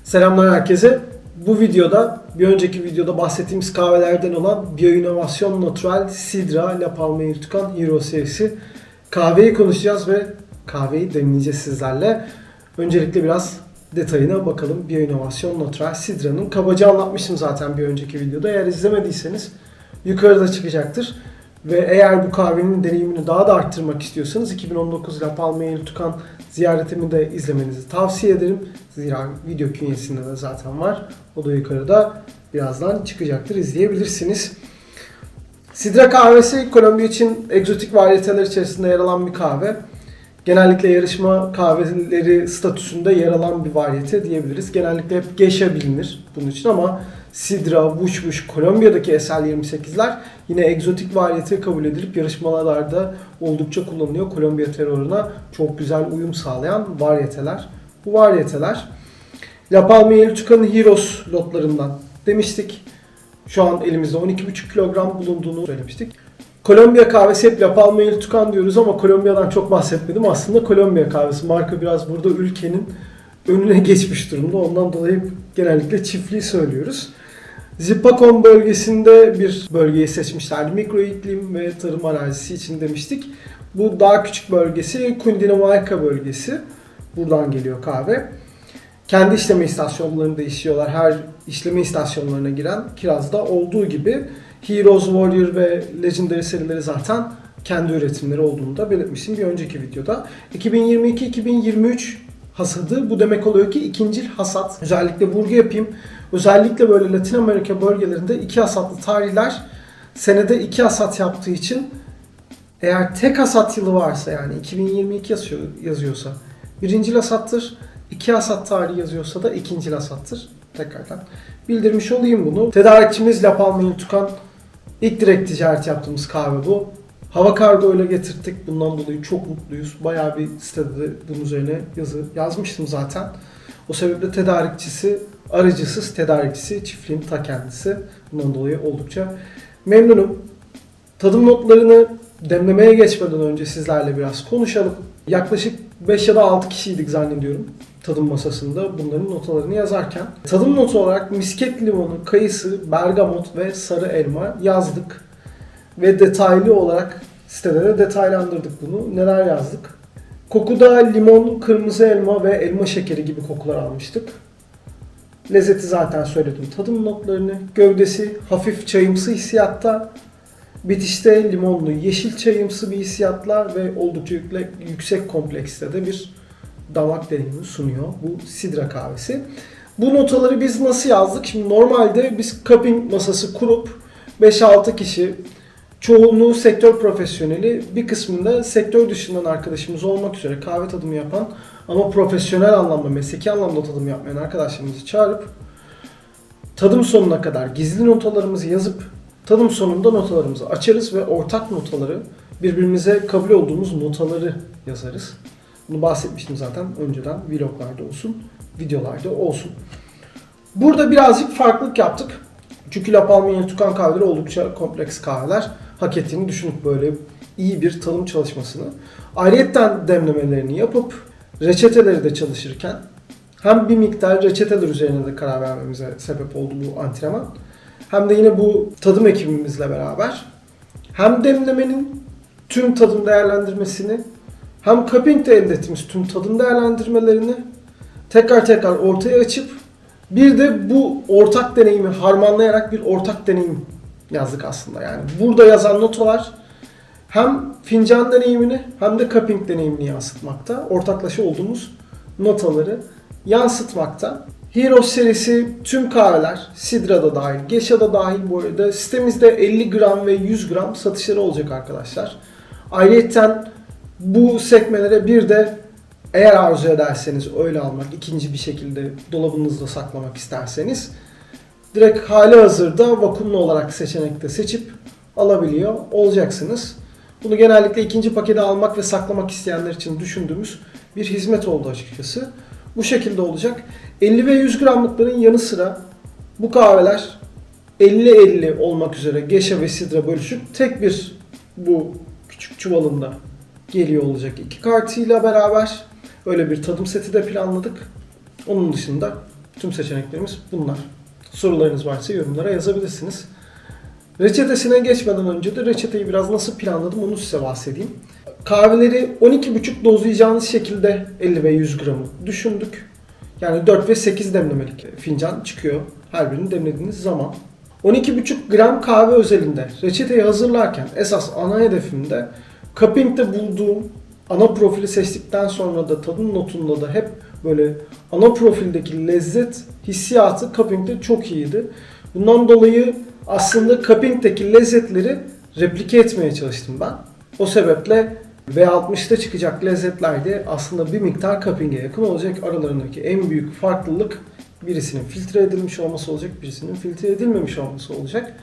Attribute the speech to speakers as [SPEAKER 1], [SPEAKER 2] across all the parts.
[SPEAKER 1] Selamlar herkese. Bu videoda bir önceki videoda bahsettiğimiz kahvelerden olan Bioinnovation Natural Sidra La Palmier Tucan Hero serisi kahveyi konuşacağız ve kahveyi demleyeceğiz sizlerle. Öncelikle biraz detayına bakalım. Bioinnovation Natural Sidra'nın kabaca anlatmıştım zaten bir önceki videoda. Eğer izlemediyseniz yukarıda çıkacaktır. Ve eğer bu kahvenin deneyimini daha da arttırmak istiyorsanız 2019 La Palmier Tucan ziyaretimi de izlemenizi tavsiye ederim. Zira video künyesinde de zaten var. O da yukarıda birazdan çıkacaktır. İzleyebilirsiniz. Sidra kahvesi Kolombiya için egzotik varyeteler içerisinde yer alan bir kahve. Genellikle yarışma kahveleri statüsünde yer alan bir varyete diyebiliriz. Genellikle hep Geisha bilinir bunun için ama Sidra, Bush Bush, Kolombiya'daki SL28'ler yine egzotik varyete kabul edilip yarışmalarda oldukça kullanılıyor. Kolombiya terörüne çok güzel uyum sağlayan varyeteler. Bu varyeteler La Palmier Tucan'ın Heroes lotlarından demiştik. Şu an elimizde 12,5 kilogram bulunduğunu söylemiştik. Kolombiya kahvesi hep La Palmier Tucan diyoruz ama Kolombiya'dan çok bahsetmedim. Aslında Kolombiya kahvesi. Marka biraz burada ülkenin önüne geçmiş durumda. Ondan dolayı genellikle çiftliği söylüyoruz. Zipacon bölgesinde bir bölgeyi seçmişlerdi. Mikro iklim ve tarım arazisi için demiştik. Bu daha küçük bölgesi Cundinamarca bölgesi. Buradan geliyor kahve. Kendi işleme istasyonlarında işliyorlar. Her işleme istasyonlarına giren kirazda olduğu gibi Heroes, Warrior ve Legendary serileri zaten kendi üretimleri olduğunu da belirtmiştim bir önceki videoda. 2022-2023 hasadı. Bu demek oluyor ki ikincil hasat. Özellikle vurgu yapayım. Özellikle böyle Latin Amerika bölgelerinde iki hasatlı tarihler senede iki hasat yaptığı için eğer tek hasat yılı varsa yani 2022 yazıyorsa birincil hasattır. İki hasat tarihi yazıyorsa da ikincil hasattır. Tekrardan bildirmiş olayım bunu. Tedarikçimiz La Palmier Tucan. İlk direkt ticaret yaptığımız kahve bu. Hava kargo ile getirttik. Bundan dolayı çok mutluyuz. Bayağı bir sitede de bunun üzerine yazı yazmıştım zaten. O sebeple tedarikçisi, aracısız tedarikçisi, çiftliğin ta kendisi. Bundan dolayı oldukça memnunum. Tadım notlarını demlemeye geçmeden önce sizlerle biraz konuşalım. Yaklaşık 5 ya da 6 kişiydik zannediyorum tadım masasında bunların notalarını yazarken. Tadım notu olarak misket limonu, kayısı, bergamot ve sarı elma yazdık. Ve detaylı olarak sitede de detaylandırdık bunu. Neler yazdık? Kokuda limon, kırmızı elma ve elma şekeri gibi kokular almıştık. Lezzeti zaten söyledim. Tadım notlarını. Gövdesi hafif çayımsı hissiyatta. Bitişte limonlu, yeşil çayımsı bir hissiyatla ve oldukça yüksek komplekste de bir damak deneyimi sunuyor bu sidra kahvesi. Bu notaları biz nasıl yazdık? Şimdi normalde biz cupping masası kurup 5-6 kişi, çoğunluğu sektör profesyoneli, bir kısmında sektör dışından arkadaşımız olmak üzere kahve tadımı yapan ama profesyonel anlamda, mesleki anlamda tadım yapmayan arkadaşlarımızı çağırıp tadım sonuna kadar gizli notalarımızı yazıp tadım sonunda notalarımızı açarız ve ortak notaları, birbirimize kabul olduğumuz notaları yazarız. Bunu bahsetmiştim zaten önceden, vloglarda olsun, videolarda olsun. Burada birazcık farklılık yaptık. Çünkü La Palmier Tucan kahveleri oldukça kompleks kahveler. Hak ettiğini düşünüp böyle iyi bir tadım çalışmasını. Ayrıyetten demlemelerini yapıp reçeteleri de çalışırken hem bir miktar reçeteler üzerine de karar vermemize sebep oldu bu antrenman. Hem de yine bu tadım ekibimizle beraber hem demlemenin tüm tadım değerlendirmesini hem cupping'de elde ettiğimiz tüm tadım değerlendirmelerini tekrar ortaya açıp bir de bu ortak deneyimi harmanlayarak bir ortak deneyim yazdık aslında. Yani burada yazan notalar hem fincan deneyimini hem de cupping deneyimini yansıtmakta. Ortaklaşa olduğumuz notaları yansıtmakta. Heroes serisi tüm kahveler, Sidra'da dahil, Geisha'da dahil bu arada sitemizde 50 gram ve 100 gram satışları olacak arkadaşlar. Ayrıca bu sekmelere bir de eğer arzu ederseniz öyle almak, ikinci bir şekilde dolabınızda saklamak isterseniz direkt hali hazırda vakumlu olarak seçenekte seçip alabiliyor olacaksınız. Bunu genellikle ikinci paketi almak ve saklamak isteyenler için düşündüğümüz bir hizmet oldu açıkçası. Bu şekilde olacak. 50 ve 100 gramlıkların yanı sıra bu kahveler 50-50 olmak üzere Geisha ve Sidra bölüşüp tek bir bu küçük çuvalında geliyor olacak iki kartıyla beraber. Öyle bir tadım seti de planladık. Onun dışında Tüm seçeneklerimiz bunlar. Sorularınız varsa yorumlara yazabilirsiniz. Reçetesine geçmeden önce de reçeteyi biraz nasıl planladım onu size bahsedeyim. Kahveleri 12,5 dozlayacağınız şekilde 50 ve 100 gramı düşündük. Yani 4 ve 8 demlemelik fincan çıkıyor her birini demlediğiniz zaman. 12,5 gram kahve özelinde reçeteyi hazırlarken esas ana hedefimde cupping'de bulduğum ana profili seçtikten sonra da tadım notunda da hep böyle ana profildeki lezzet hissiyatı cupping'de çok iyiydi. Bundan dolayı aslında cupping'deki lezzetleri replike etmeye çalıştım ben. O sebeple V60'da çıkacak lezzetler de aslında bir miktar cupping'e yakın olacak. Aralarındaki en büyük farklılık birisinin filtre edilmiş olması olacak, birisinin filtre edilmemiş olması olacak.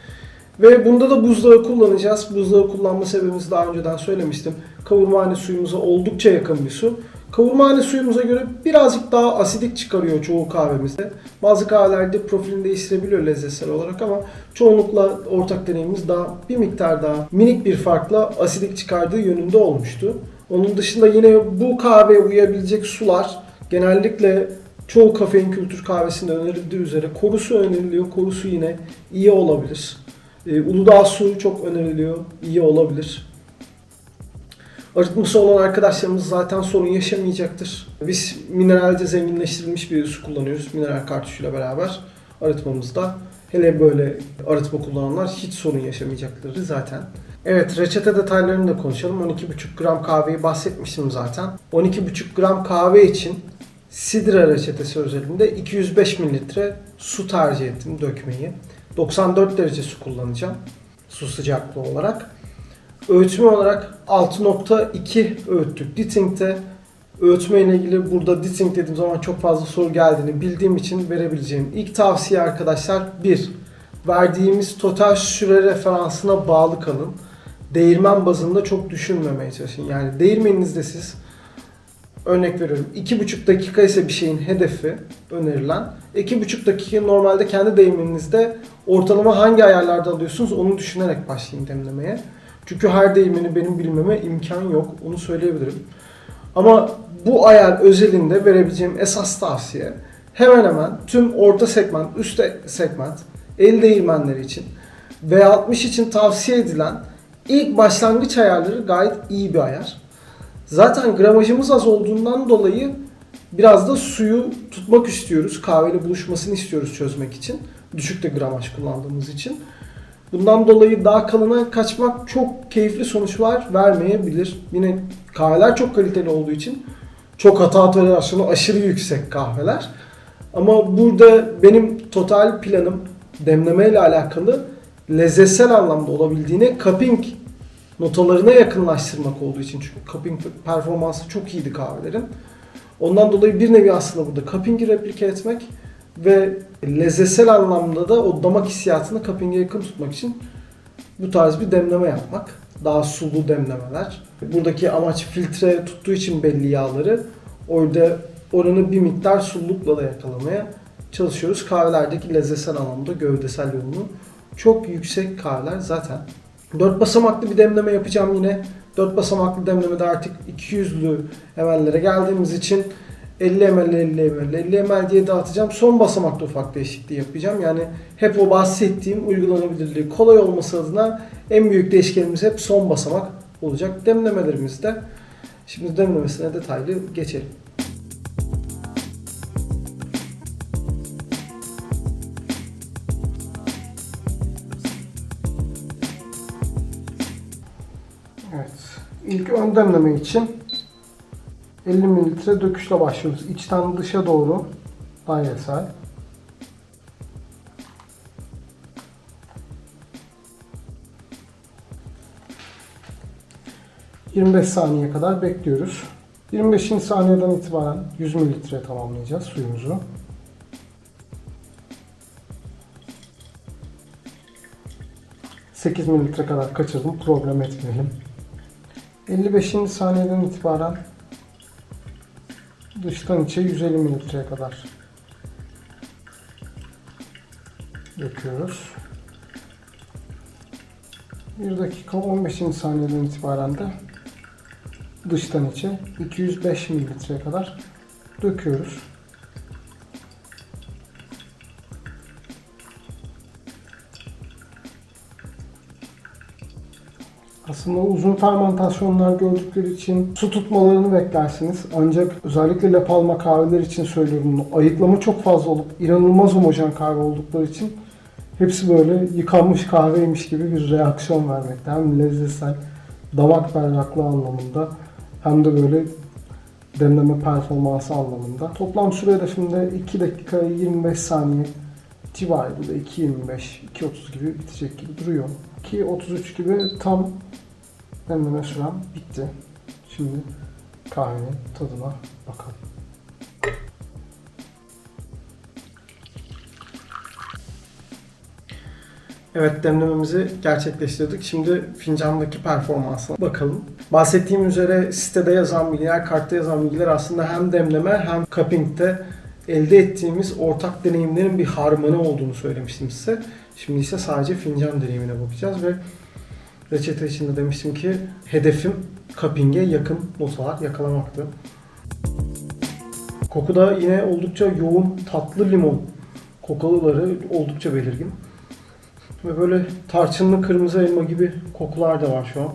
[SPEAKER 1] Ve bunda da buzdağı kullanacağız. Buzdağı kullanma sebebimizi daha önceden söylemiştim. Kavurmahane suyumuza oldukça yakın bir su. Kavurmahane suyumuza göre birazcık daha asidik çıkarıyor çoğu kahvemizde. Bazı kahvelerde profilini değiştirebiliyor lezzetsel olarak ama çoğunlukla ortak deneyimimiz daha bir miktar daha minik bir farkla asidik çıkardığı yönünde olmuştu. Onun dışında yine bu kahveye uyabilecek sular genellikle çoğu kafein kültür kahvesinde önerildiği üzere korusu öneriliyor. Korusu yine iyi olabilir. Uludağ suyu çok öneriliyor. İyi olabilir. Arıtması olan arkadaşlarımız zaten sorun yaşamayacaktır. Biz mineralce zenginleştirilmiş bir su kullanıyoruz. Mineral kartuşuyla beraber arıtmamızda. Hele böyle arıtma kullananlar hiç sorun yaşamayacakları zaten. Evet, reçete detaylarını da konuşalım. 12,5 gram kahveyi bahsetmiştim zaten. 12,5 gram kahve için sidra reçetesi özelinde 205 mililitre su tercih ettim dökmeyi. 94 derece su kullanacağım. Su sıcaklığı olarak. Öğütme olarak 6.2 öğüttük Diting'de. Öğütme ile ilgili burada Diting dediğim zaman çok fazla soru geldiğini bildiğim için verebileceğim ilk tavsiye arkadaşlar 1. Verdiğimiz total süre referansına bağlı kalın. Değirmen bazında çok düşünmemeye çalışın. Yani değirmeninizde siz örnek veriyorum 2,5 dakika ise bir şeyin hedefi önerilen. 2,5 dakika normalde kendi değirmeninizde ortalama hangi ayarlarda alıyorsunuz onu düşünerek başlayın demlemeye. Çünkü her değirmeni benim bilmeme imkan yok. Onu söyleyebilirim. Ama bu ayar özelinde verebileceğim esas tavsiye hemen hemen tüm orta segment, üst segment, el değirmenleri için V60 için tavsiye edilen ilk başlangıç ayarları gayet iyi bir ayar. Zaten gramajımız az olduğundan dolayı biraz da suyu tutmak istiyoruz. Kahveyle buluşmasını istiyoruz çözmek için. Düşük de gramaj kullandığımız için. Bundan dolayı daha kalına kaçmak çok keyifli sonuçlar vermeyebilir. Yine kahveler çok kaliteli olduğu için çok hata tolerasyonu aşırı yüksek kahveler. Ama burada benim total planım demleme ile alakalı lezzetsel anlamda olabildiğine cupping notalarına yakınlaştırmak olduğu için. Çünkü cupping performansı çok iyiydi kahvelerin. Ondan dolayı bir nevi aslında burada cupping'i replike etmek ve lezzetsel anlamda da o damak hissiyatını cupping'e yakın tutmak için bu tarz bir demleme yapmak. Daha sulu demlemeler. Buradaki amaç filtre tuttuğu için belli yağları orada oranı bir miktar sululukla da yakalamaya çalışıyoruz. Kahvelerdeki lezzetsel anlamda gövdesel yoğunluğu çok yüksek kahveler zaten. 4 basamaklı bir demleme yapacağım yine. 4 basamaklı demlemede artık 200'lü ml'lere geldiğimiz için 50 ml, 50 ml, 50 ml diye dağıtacağım. Son basamakta ufak değişikliği yapacağım. Yani hep o bahsettiğim uygulanabilirliği kolay olması adına en büyük değişkenimiz hep son basamak olacak demlemelerimizde. Şimdi demlemesine detaylı geçelim. Evet. İlk ön demleme için 50 mililitre döküşle başlıyoruz. İçten dışa doğru dairesel. ...25 saniye kadar bekliyoruz. 25. saniyeden itibaren 100 mililitre tamamlayacağız suyumuzu. ...8 mililitre kadar kaçırdım. Problem etmeyelim. 55. saniyeden itibaren dıştan içe 150 mililitreye kadar döküyoruz. 1 dakika 15. saniyeden itibaren de dıştan içe 205 mililitreye kadar döküyoruz. Aslında uzun fermentasyonlar gördükleri için su tutmalarını beklersiniz. Ancak özellikle La Palma kahveler için söylüyorum bunu. Ayıklama çok fazla olup inanılmaz homojen kahve oldukları için hepsi böyle yıkanmış kahveymiş gibi bir reaksiyon vermekte. Hem lezzetsel, damak berraklığı anlamında hem de böyle demleme performansı anlamında. Toplam süre hedefinde 2 dakika 25 saniye civarı. Bu da 2.25, 2.30 gibi bitecek gibi duruyor. 2.33 gibi tam demleme sürem bitti. Şimdi kahvenin tadına bakalım. Evet, demlememizi gerçekleştirdik. Şimdi fincandaki performansına bakalım. Bahsettiğim üzere sitede yazan bilgiler, kartta yazan bilgiler aslında hem demleme hem cupping'de elde ettiğimiz ortak deneyimlerin bir harmanı olduğunu söylemiştim size. Şimdi ise sadece fincan deneyimine bakacağız ve reçete içinde demiştim ki hedefim cupping'e yakın notalar yakalamaktı. Kokuda yine oldukça yoğun tatlı limon kokuları oldukça belirgin. Ve böyle tarçınlı kırmızı elma gibi kokular da var şu an.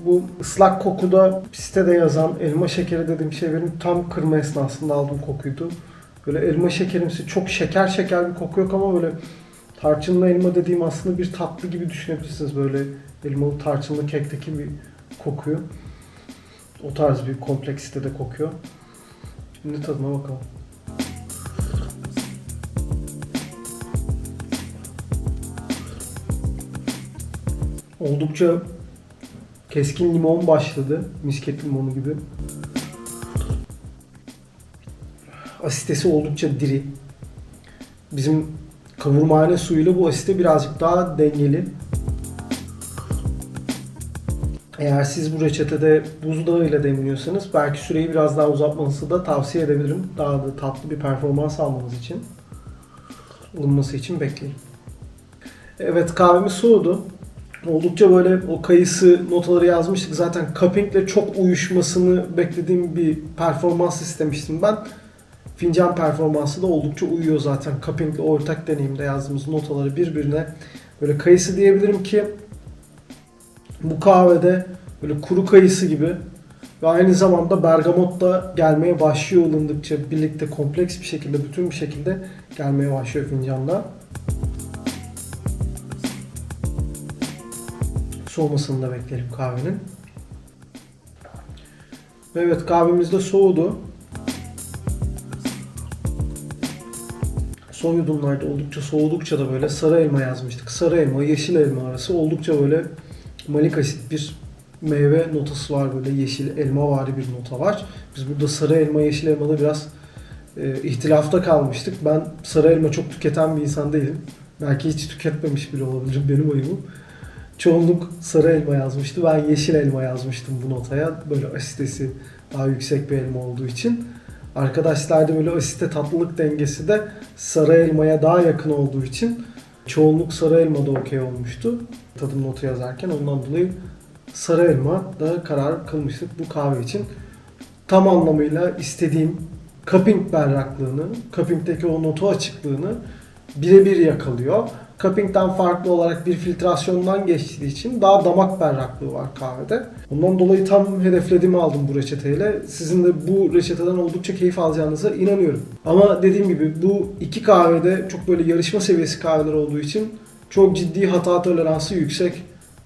[SPEAKER 1] Bu ıslak kokuda sitede yazan elma şekeri dediğim şey benim tam kırma esnasında aldığım kokuydu. Böyle elma şekerimsi çok şeker bir koku yok ama böyle tarçınlı elma dediğim aslında bir tatlı gibi düşünebilirsiniz. Böyle elmalı tarçınlı kekteki bir kokuyu. O tarz bir kompleksitede kokuyor. Şimdi tadına bakalım. Oldukça keskin limon başladı. Misket limonu gibi. Asitesi oldukça diri. Bizim kavurmahane suyuyla bu asite birazcık daha dengeli. Eğer siz bu reçetede buzdağı ile demliyorsanız belki süreyi biraz daha uzatmanızı da tavsiye edebilirim. Daha da tatlı bir performans almanız için. Ilınması için bekleyin. Evet, kahvemiz soğudu. Oldukça böyle o kayısı notaları yazmıştık. Zaten cuppingle çok uyuşmasını beklediğim bir performans istemiştim ben. Fincan performansı da oldukça uyuyor zaten. Cuppingle ortak deneyimde yazdığımız notaları birbirine böyle kayısı diyebilirim ki bu kahvede böyle kuru kayısı gibi ve aynı zamanda bergamot da gelmeye başlıyor ılındıkça birlikte kompleks bir şekilde, bütün bir şekilde gelmeye başlıyor fincanda. Soğumasını da bekleyelim kahvenin. Evet, kahvemiz de soğudu. Son yudumlarda oldukça soğudukça da böyle sarı elma yazmıştık. Sarı elma, yeşil elma arası oldukça böyle malik asit bir meyve notası var, böyle yeşil elma vari bir nota var. Biz burada sarı elma, yeşil elmada biraz ihtilafta kalmıştık. Ben sarı elma çok tüketen bir insan değilim. Belki hiç tüketmemiş bile olabilirim, benim ayıbım. Çoğunluk sarı elma yazmıştı. Ben yeşil elma yazmıştım bu notaya. Böyle asitesi daha yüksek bir elma olduğu için. Arkadaşlarda böyle asite tatlılık dengesi de sarı elmaya daha yakın olduğu için çoğunluk sarı elma da okey olmuştu. Tadım notu yazarken ondan dolayı sarı elma da karar kılmıştık bu kahve için. Tam anlamıyla istediğim cupping berraklığını, cupping'deki o notu açıklığını birebir yakalıyor. Cupping'den farklı olarak bir filtrasyondan geçtiği için daha damak berraklığı var kahvede. Ondan dolayı tam hedeflediğimi aldım bu reçeteyle. Sizin de bu reçeteden oldukça keyif alacağınıza inanıyorum. Ama dediğim gibi bu iki kahvede çok böyle yarışma seviyesi kahveler olduğu için çok ciddi hata toleransı yüksek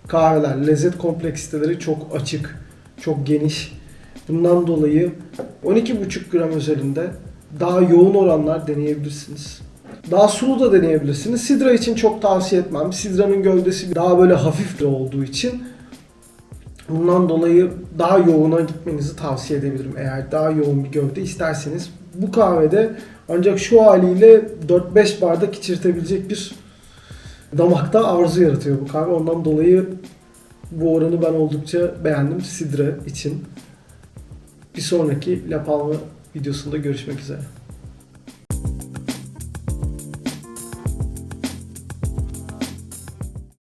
[SPEAKER 1] kahveler. Lezzet kompleksiteleri çok açık, çok geniş. Bundan dolayı 12,5 gram özelinde daha yoğun oranlar deneyebilirsiniz. Daha sulu da deneyebilirsiniz. Sidra için çok tavsiye etmem. Sidra'nın gövdesi daha böyle hafif de olduğu için bundan dolayı daha yoğuna gitmenizi tavsiye edebilirim. Eğer daha yoğun bir gövde isterseniz. Bu kahvede ancak şu haliyle 4-5 bardak içirtebilecek bir damakta arzu yaratıyor bu kahve. Ondan dolayı bu oranı ben oldukça beğendim Sidra için. Bir sonraki La Palma videosunda görüşmek üzere.